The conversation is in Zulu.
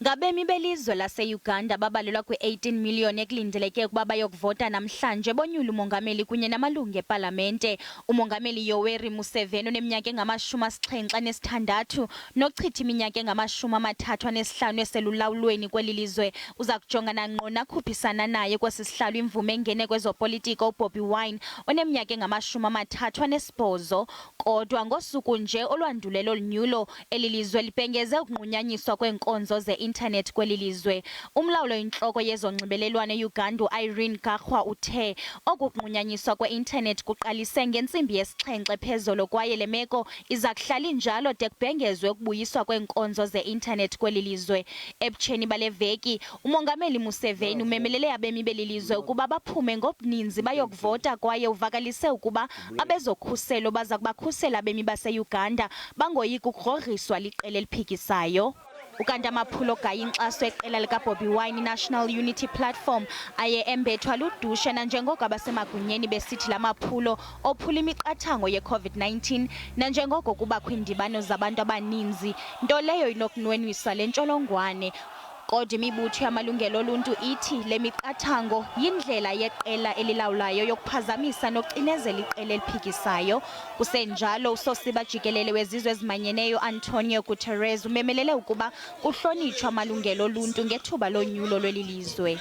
Ngabemi belizwe laseUganda babalelwa kwi-18 million ekulindeleke ukuba bayokuvota namhlanje bonyula umongameli kunye namalungu epalamente. Umongameli Yoweri Museveni oneminyaka engama-76 nochitha iminyaka engama-35 eselulawulweni kwelilizwe uza kujongana ngqo nakhuphisana naye kwesi sihlalo imvume engene kwezopolitiko uBobi oneminyaka engama-38. Kodwa ngosuku nje olwandulela olunyulo elilizwe libhengeze ukunqunyanyiswa kweenkonzo ze-internet kwelilizwe. Umlawuli intloko yezonxibelelwano eUganda uthe okunqunyanyiswa kwe-internet kuqalise ngentsimbi yesi-7 phezolo kwaye le meko iza kuhlala injalo de kubhengezwe ukubuyiswa kweenkonzo ze-internet kwelilizwe. Ebutsheni bale veki umongameli Museveni umemelele abemi belilizwe ukuba baphume ngobuninzi bayokuvota kwaye uvakalise ukuba abezokhuselo baza kubakhusela abemi baseUganda bangoyika ukugrogriswa liqel'eliphikisayo. Ukanti amaphulo gaya inkxaso yeqela likaBobi iNational Unity Platform aye embethwa ludushe nanjengoko abasemagunyeni besithi la maphulo ophula imiqathango ye-COVID-19 nanjengoko kubakho iindibano zabantu abaninzi, nto leyo inokunwenwisa le ntsholongwane. Kodwa imibutho yamalungelo oluntu ithi le miqathango yindlela yeqela elilawulayo yokuphazamisa nokucinezela iqel'eliphikisayo. Kusenjalo usosiba jikelele wezizwe ezimanyeneyo Antonio Guterres umemelele ukuba kuhlonitshwe amalungelo oluntu ngethuba lonyulo lweli lizwe.